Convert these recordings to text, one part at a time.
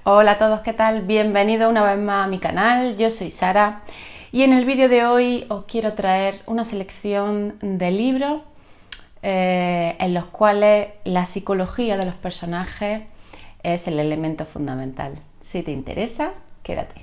Hola a todos, ¿qué tal? Bienvenidos una vez más a mi canal, yo soy Sara y en el vídeo de hoy os quiero traer una selección de libros en los cuales la psicología de los personajes es el elemento fundamental. Si te interesa, quédate.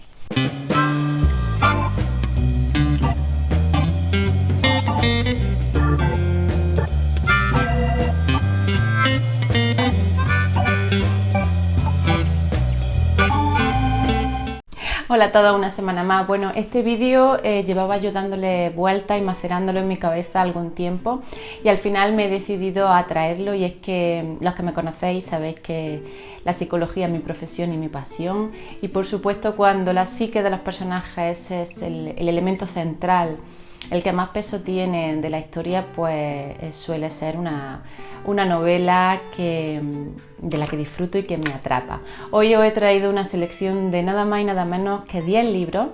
Hola a todos, una semana más. Bueno, este vídeo llevaba yo dándole vueltas y macerándolo en mi cabeza algún tiempo y al final me he decidido a traerlo, y es que los que me conocéis sabéis que la psicología es mi profesión y mi pasión, y por supuesto cuando la psique de los personajes es el elemento central, el que más peso tiene de la historia, pues suele ser una novela de la que disfruto y que me atrapa. Hoy os he traído una selección de nada más y nada menos que 10 libros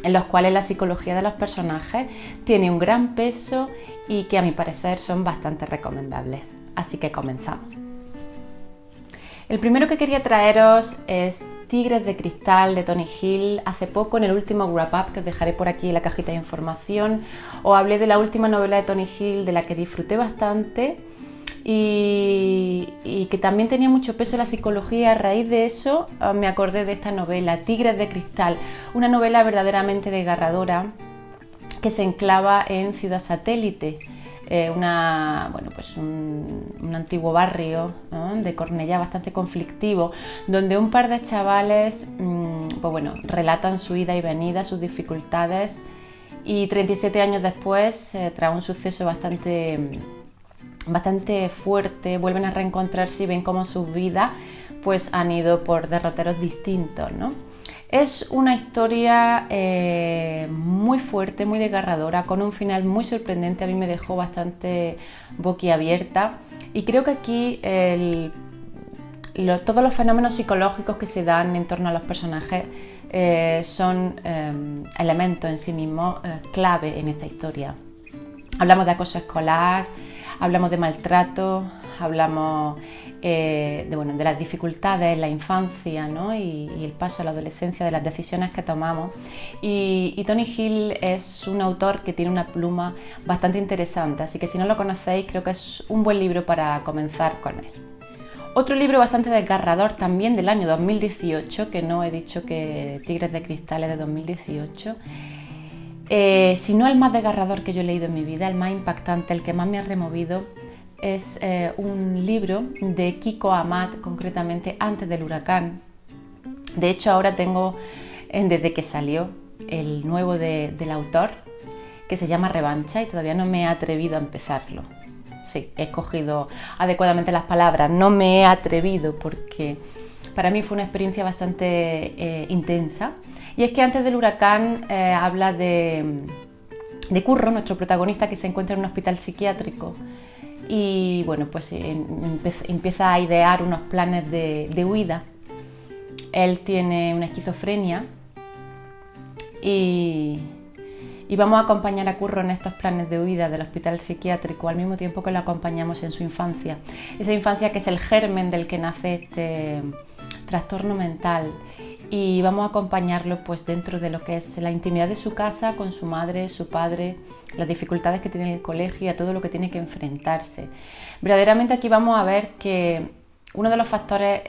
en los cuales la psicología de los personajes tiene un gran peso y que a mi parecer son bastante recomendables. Así que comenzamos. El primero que quería traeros es Tigres de Cristal, de Tony Hill. Hace poco, en el último wrap up, que os dejaré por aquí en la cajita de información, os hablé de la última novela de Tony Hill, de la que disfruté bastante y que también tenía mucho peso la psicología. A raíz de eso me acordé de esta novela, Tigres de Cristal, una novela verdaderamente desgarradora que se enclava en Ciudad Satélite, un antiguo barrio, ¿no?, de Cornellá, bastante conflictivo, donde un par de chavales relatan su ida y venida, sus dificultades, y 37 años después, tras un suceso bastante fuerte, vuelven a reencontrarse y ven cómo sus vidas pues han ido por derroteros distintos, ¿no? Es una historia muy fuerte, muy desgarradora, con un final muy sorprendente. A mí me dejó bastante boquiabierta, y creo que aquí todos los fenómenos psicológicos que se dan en torno a los personajes son elementos en sí mismos clave en esta historia. Hablamos de acoso escolar, hablamos de maltrato, hablamos de las dificultades en la infancia, ¿no?, y el paso a la adolescencia, de las decisiones que tomamos. Y Tony Hill es un autor que tiene una pluma bastante interesante, así que si no lo conocéis, creo que es un buen libro para comenzar con él. Otro libro bastante desgarrador, también del año 2018, que no he dicho que Tigres de Cristal es de 2018, si no el más desgarrador que yo he leído en mi vida, el más impactante, el que más me ha removido, es un libro de Kiko Amat, concretamente Antes del huracán. De hecho, ahora tengo, desde que salió, el nuevo del autor, que se llama Revancha, y todavía no me he atrevido a empezarlo. Sí, he escogido adecuadamente las palabras, no me he atrevido porque para mí fue una experiencia bastante intensa. Y es que Antes del huracán habla de Curro, nuestro protagonista, que se encuentra en un hospital psiquiátrico y empieza a idear unos planes de huida. Él tiene una esquizofrenia y vamos a acompañar a Curro en estos planes de huida del hospital psiquiátrico al mismo tiempo que lo acompañamos en su infancia. Esa infancia que es el germen del que nace este trastorno mental, y vamos a acompañarlo pues dentro de lo que es la intimidad de su casa, con su madre, su padre, las dificultades que tiene en el colegio y a todo lo que tiene que enfrentarse. Verdaderamente aquí vamos a ver que uno de los factores,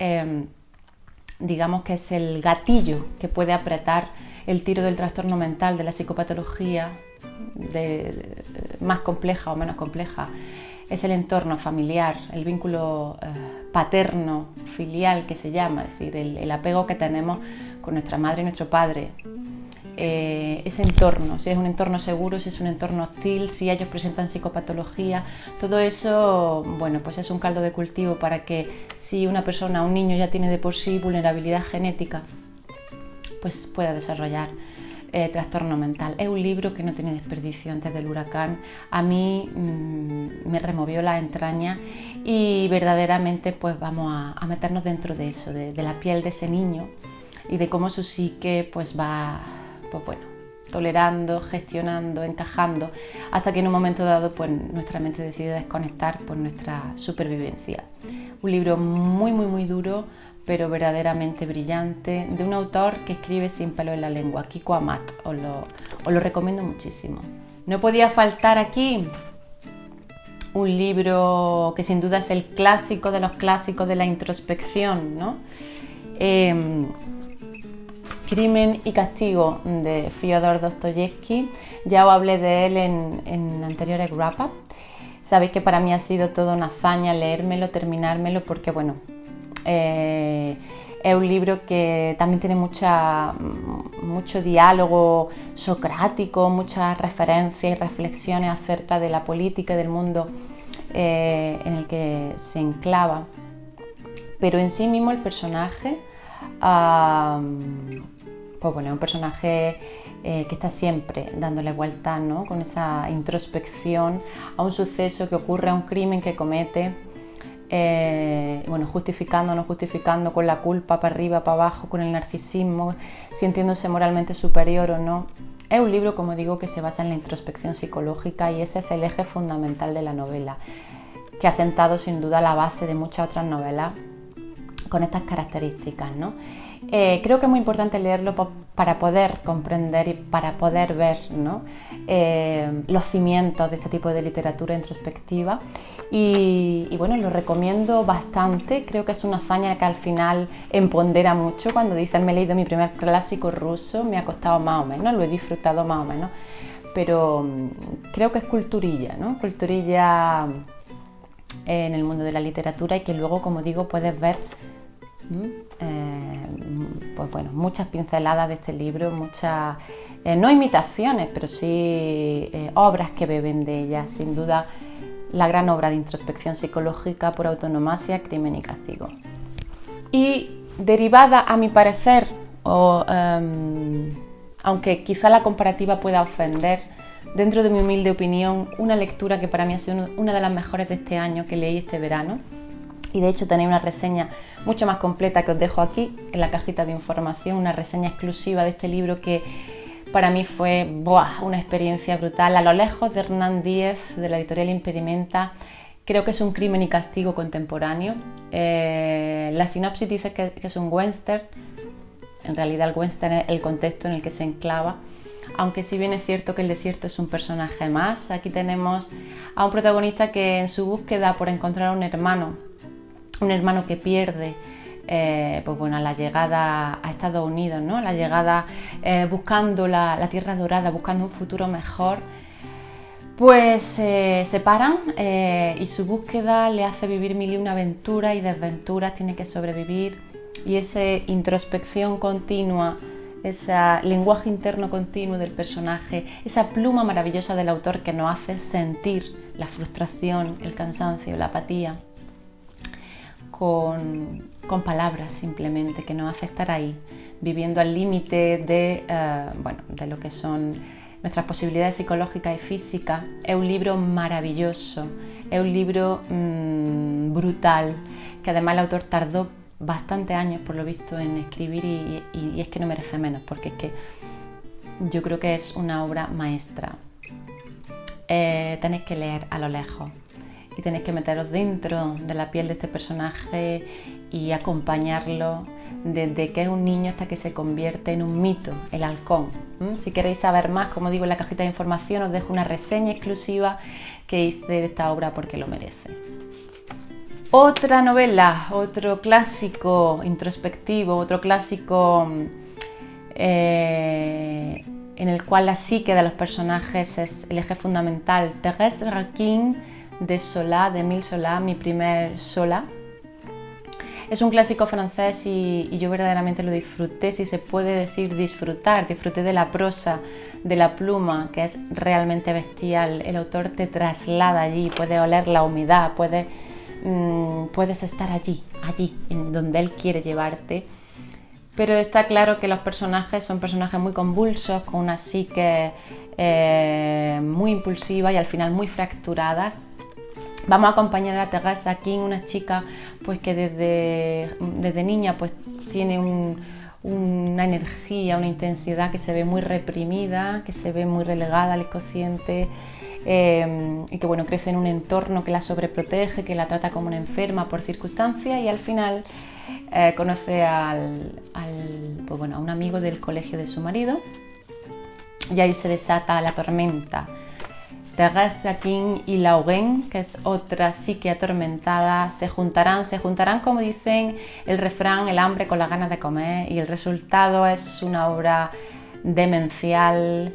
digamos que es el gatillo que puede apretar el tiro del trastorno mental, de la psicopatología, más compleja o menos compleja, es el entorno familiar, el vínculo paterno, filial, que se llama, es decir, el apego que tenemos con nuestra madre y nuestro padre. Ese entorno, si es un entorno seguro, si es un entorno hostil, si ellos presentan psicopatología, todo eso, pues es un caldo de cultivo para que, si una persona, un niño, ya tiene de por sí vulnerabilidad genética, pues pueda desarrollar trastorno mental. Es un libro que no tiene desperdicio. Antes del huracán a mí me removió la entraña, y verdaderamente pues vamos a meternos dentro de eso, de la piel de ese niño, y de cómo su psique pues va tolerando, gestionando, encajando, hasta que en un momento dado pues nuestra mente decide desconectar por nuestra supervivencia. Un libro muy duro, pero verdaderamente brillante, de un autor que escribe sin pelo en la lengua, Kiko Amat. Os lo recomiendo muchísimo. No podía faltar aquí un libro que sin duda es el clásico de los clásicos de la introspección, ¿no? Crimen y castigo, de Fyodor Dostoyevsky. Ya os hablé de él en anteriores wrap-up. Sabéis que para mí ha sido toda una hazaña leérmelo, terminármelo, porque bueno, es un libro que también tiene mucho diálogo socrático, muchas referencias y reflexiones acerca de la política y del mundo en el que se enclava. Pero en sí mismo el personaje, pues bueno, es un personaje que está siempre dándole vueltas, ¿no? Con esa introspección a un suceso que ocurre, a un crimen que comete. Bueno, justificando o no justificando, con la culpa para arriba, para abajo, con el narcisismo, sintiéndose moralmente superior o no. Es un libro, como digo, que se basa en la introspección psicológica y ese es el eje fundamental de la novela, que ha sentado sin duda la base de muchas otras novelas con estas características, ¿no? Creo que es muy importante leerlo para poder comprender y para poder ver, ¿no? Los cimientos de este tipo de literatura introspectiva y bueno, lo recomiendo bastante. Creo que es una hazaña que al final empodera mucho. Cuando dicen me he leído mi primer clásico ruso, me ha costado más o menos, lo he disfrutado más o menos, pero creo que es culturilla, ¿no? Culturilla en el mundo de la literatura y que luego, como digo, puedes ver pues bueno, muchas pinceladas de este libro, muchas, no imitaciones, pero sí obras que beben de ellas. Sin duda, la gran obra de introspección psicológica por autonomasia, Crimen y castigo. Y derivada, a mi parecer, aunque quizá la comparativa pueda ofender, dentro de mi humilde opinión, una lectura que para mí ha sido una de las mejores de este año, que leí este verano. Y de hecho tenéis una reseña mucho más completa que os dejo aquí en la cajita de información, una reseña exclusiva de este libro que para mí fue una experiencia brutal. A lo lejos, de Hernán Díez, de la editorial Impedimenta. Creo que es un crimen y castigo contemporáneo. La sinopsis dice que es un western. En realidad el western es el contexto en el que se enclava. Aunque si bien es cierto que el desierto es un personaje más, aquí tenemos a un protagonista que en su búsqueda por encontrar un hermano que pierde, pues bueno, a la llegada a Estados Unidos, ¿no? La llegada buscando la tierra dorada, buscando un futuro mejor, pues se separan y su búsqueda le hace vivir mil y una aventuras y desventuras, tiene que sobrevivir y esa introspección continua, ese lenguaje interno continuo del personaje, esa pluma maravillosa del autor que nos hace sentir la frustración, el cansancio, la apatía, con palabras simplemente, que nos hace estar ahí, viviendo al límite de lo que son nuestras posibilidades psicológicas y físicas. Es un libro maravilloso, es un libro brutal, que además el autor tardó bastantes años, por lo visto, en escribir y es que no merece menos, porque es que yo creo que es una obra maestra. Tenéis que leer a lo lejos y tenéis que meteros dentro de la piel de este personaje y acompañarlo desde que es un niño hasta que se convierte en un mito, el halcón. Si queréis saber más, como digo, en la cajita de información os dejo una reseña exclusiva que hice de esta obra porque lo merece. Otra novela, otro clásico introspectivo, otro clásico en el cual la psique de los personajes es el eje fundamental. Thérèse Raquin, de Zola, de Émile Zola, mi primer Zola. Es un clásico francés y yo verdaderamente lo disfruté, si se puede decir disfrutar. Disfruté de la prosa, de la pluma, que es realmente bestial. El autor te traslada allí, puedes oler la humedad, puedes estar allí, en donde él quiere llevarte. Pero está claro que los personajes son personajes muy convulsos, con una psique muy impulsiva y al final muy fracturadas. Vamos a acompañar a Thérèse Raquin, una chica pues, que desde niña pues, tiene una energía, una intensidad que se ve muy reprimida, que se ve muy relegada al inconsciente, y que bueno, crece en un entorno que la sobreprotege, que la trata como una enferma por circunstancias, y al final conoce a un amigo del colegio de su marido, y ahí se desata la tormenta. Thérèse Raquin y Lauren, que es otra psique atormentada, se juntarán como dicen el refrán, el hambre con las ganas de comer, y el resultado es una obra demencial,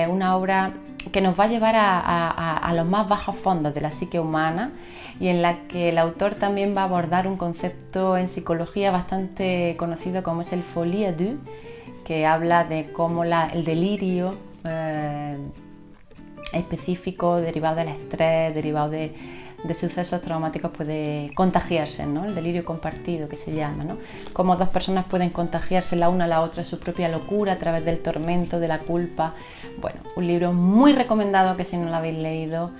una obra que nos va a llevar a los más bajos fondos de la psique humana, y en la que el autor también va a abordar un concepto en psicología bastante conocido como es el folie à deux, que habla de cómo el delirio específico derivado del estrés, derivado de sucesos traumáticos puede contagiarse, ¿no? El delirio compartido que se llama, ¿no? Cómo dos personas pueden contagiarse la una a la otra su propia locura a través del tormento, de la culpa. Bueno, un libro muy recomendado que si no lo habéis leído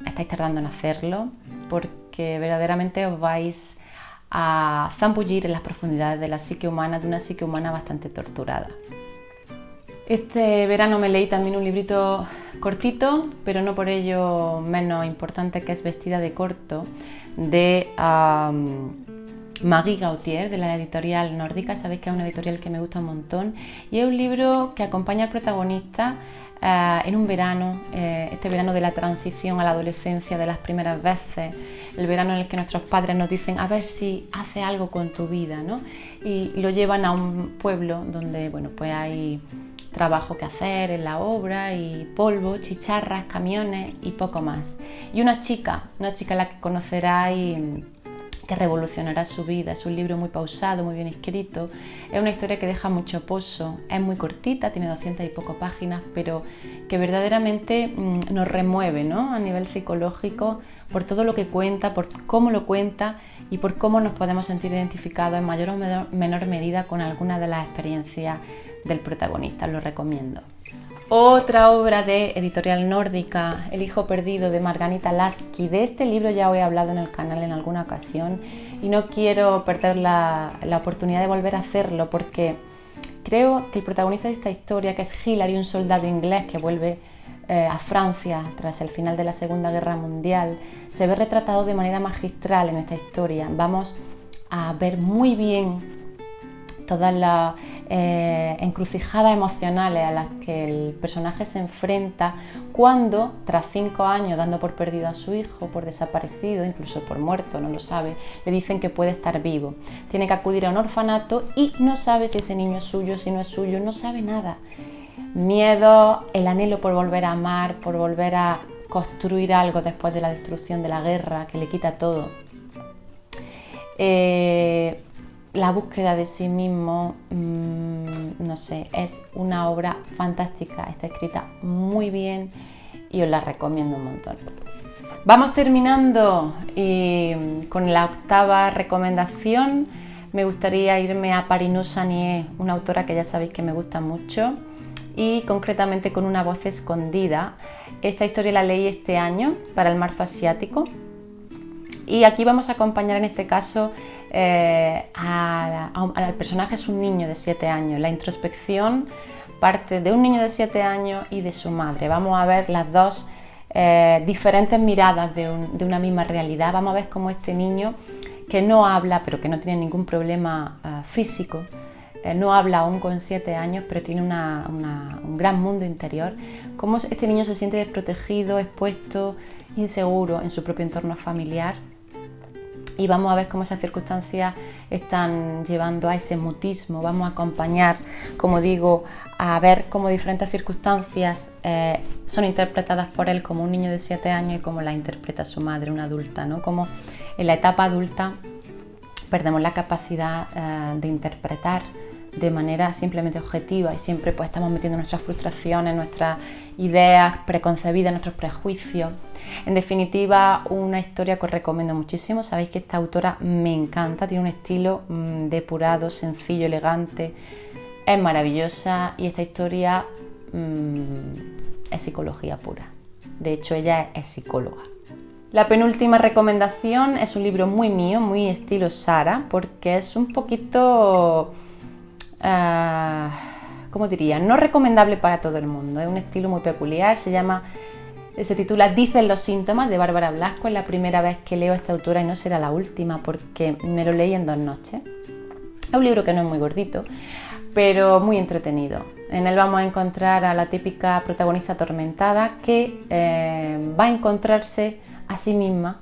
estáis tardando en hacerlo, porque verdaderamente os vais a zambullir en las profundidades de la psique humana, de una psique humana bastante torturada. Este verano me leí también un librito cortito, pero no por ello menos importante, que es Vestida de corto, de Marie Gauthier, de la editorial nórdica. Sabéis que es una editorial que me gusta un montón, y es un libro que acompaña al protagonista en un verano, este verano de la transición a la adolescencia, de las primeras veces, el verano en el que nuestros padres nos dicen a ver si hace algo con tu vida, ¿no? Y lo llevan a un pueblo donde, bueno, pues hay trabajo que hacer en la obra, y polvo, chicharras, camiones y poco más. Y una chica a la que conocerá y que revolucionará su vida. Es un libro muy pausado, muy bien escrito, es una historia que deja mucho pozo, es muy cortita, tiene 200 y poco páginas, pero que verdaderamente nos remueve, ¿no? A nivel psicológico, por todo lo que cuenta, por cómo lo cuenta y por cómo nos podemos sentir identificados en mayor o menor medida con alguna de las experiencias del protagonista. Lo recomiendo. Otra obra de editorial nórdica, El hijo perdido, de Margarita Lasky. De este libro ya os he hablado en el canal en alguna ocasión y no quiero perder la oportunidad de volver a hacerlo, porque creo que el protagonista de esta historia, que es Hilary, un soldado inglés que vuelve a Francia tras el final de la Segunda Guerra Mundial, se ve retratado de manera magistral en esta historia. Vamos a ver muy bien todas las encrucijadas emocionales a las que el personaje se enfrenta cuando, tras 5 años dando por perdido a su hijo, por desaparecido, incluso por muerto, no lo sabe, le dicen que puede estar vivo. Tiene que acudir a un orfanato y no sabe si ese niño es suyo, si no es suyo, no sabe nada. Miedo, el anhelo por volver a amar, por volver a construir algo después de la destrucción de la guerra, que le quita todo. La búsqueda de sí mismo, no sé, es una obra fantástica, está escrita muy bien y os la recomiendo un montón. Vamos terminando y con la 8ª recomendación me gustaría irme a Parinus Sanier, una autora que ya sabéis que me gusta mucho, y concretamente con Una voz escondida. Esta historia la leí este año para el marzo asiático. Y aquí vamos a acompañar en este caso al personaje. Es un niño de 7 años. La introspección parte de un niño de 7 años y de su madre. Vamos a ver las dos diferentes miradas de una misma realidad. Vamos a ver cómo este niño, que no habla, pero que no tiene ningún problema físico, no habla aún con 7 años, pero tiene un gran mundo interior, cómo este niño se siente desprotegido, expuesto, inseguro en su propio entorno familiar. Y vamos a ver cómo esas circunstancias están llevando a ese mutismo. Vamos a acompañar, como digo, a ver cómo diferentes circunstancias son interpretadas por él como un niño de 7 años y cómo las interpreta su madre, una adulta, ¿no? Como en la etapa adulta perdemos la capacidad de interpretar de manera simplemente objetiva y siempre pues estamos metiendo nuestras frustraciones, nuestras ideas preconcebidas, nuestros prejuicios. En definitiva, una historia que os recomiendo muchísimo. Sabéis que esta autora me encanta, tiene un estilo depurado, sencillo, elegante, es maravillosa, y esta historia es psicología pura. De hecho, ella es psicóloga. La penúltima recomendación es un libro muy mío, muy estilo Sara, porque es un poquito ¿cómo diría? No recomendable para todo el mundo, es un estilo muy peculiar, se titula Dicen los síntomas, de Bárbara Blasco. Es la primera vez que leo a esta autora y no será la última porque me lo leí en 2 noches. Es un libro que no es muy gordito, pero muy entretenido. En él vamos a encontrar a la típica protagonista atormentada que va a encontrarse a sí misma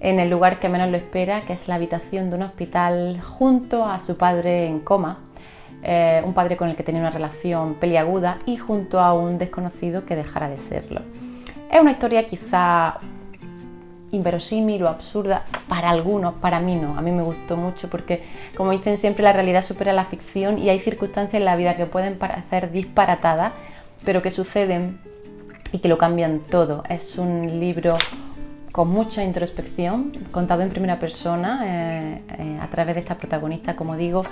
en el lugar que menos lo espera, que es la habitación de un hospital junto a su padre en coma, un padre con el que tenía una relación peliaguda, y junto a un desconocido que dejará de serlo. Es una historia quizá inverosímil o absurda para algunos, para mí no. A mí me gustó mucho porque, como dicen siempre, la realidad supera la ficción y hay circunstancias en la vida que pueden parecer disparatadas, pero que suceden y que lo cambian todo. Es un libro con mucha introspección, contado en primera persona a través de esta protagonista, como digo,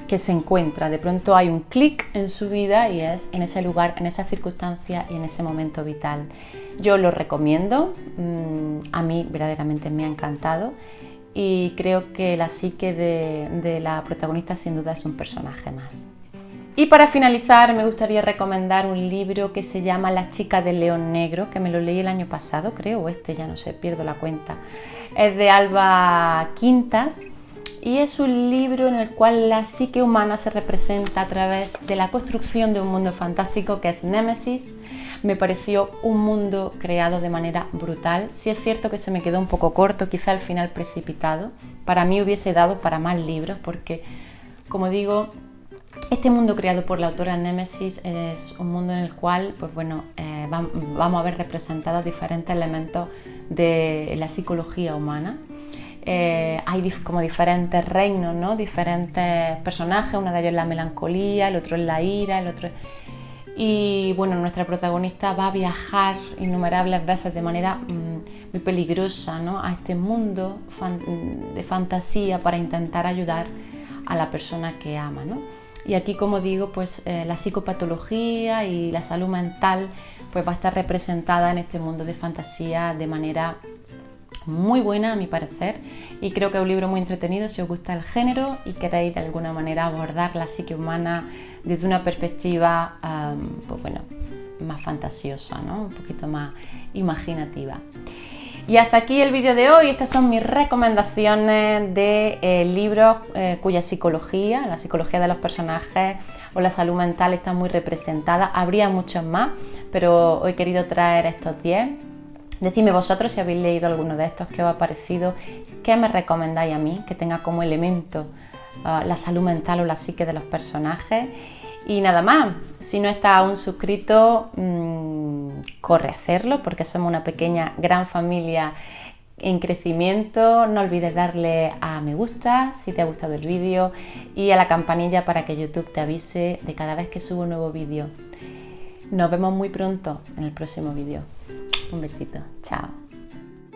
que se encuentra. De pronto hay un clic en su vida y es en ese lugar, en esa circunstancia y en ese momento vital. Yo lo recomiendo, a mí verdaderamente me ha encantado y creo que la psique de la protagonista sin duda es un personaje más. Y para finalizar me gustaría recomendar un libro que se llama La chica del león negro, que me lo leí el año pasado, creo, o ya no sé, pierdo la cuenta. Es de Alba Quintas. Y es un libro en el cual la psique humana se representa a través de la construcción de un mundo fantástico que es Némesis. Me pareció un mundo creado de manera brutal. Sí es cierto que se me quedó un poco corto, quizá al final precipitado. Para mí hubiese dado para más libros porque, como digo, este mundo creado por la autora Némesis es un mundo en el cual, pues bueno, vamos a ver representados diferentes elementos de la psicología humana. Hay como diferentes reinos, ¿no? Diferentes personajes, uno de ellos es la melancolía, el otro es la ira, el otro es... Y bueno, nuestra protagonista va a viajar innumerables veces de manera muy peligrosa, ¿no? A este mundo de fantasía para intentar ayudar a la persona que ama, ¿no? Y aquí, como digo, pues la psicopatología y la salud mental pues va a estar representada en este mundo de fantasía de manera muy buena, a mi parecer, y creo que es un libro muy entretenido si os gusta el género y queréis de alguna manera abordar la psique humana desde una perspectiva pues bueno, más fantasiosa, ¿no? Un poquito más imaginativa. Y hasta aquí el vídeo de hoy. Estas son mis recomendaciones de libros cuya psicología, la psicología de los personajes o la salud mental está muy representada. Habría muchos más, pero hoy he querido traer estos 10. Decidme vosotros si habéis leído alguno de estos, qué os ha parecido, qué me recomendáis a mí, que tenga como elemento la salud mental o la psique de los personajes. Y nada más, si no estás aún suscrito, corre a hacerlo porque somos una pequeña, gran familia en crecimiento. No olvides darle a me gusta si te ha gustado el vídeo y a la campanilla para que YouTube te avise de cada vez que subo un nuevo vídeo. Nos vemos muy pronto en el próximo vídeo. Un besito, chao.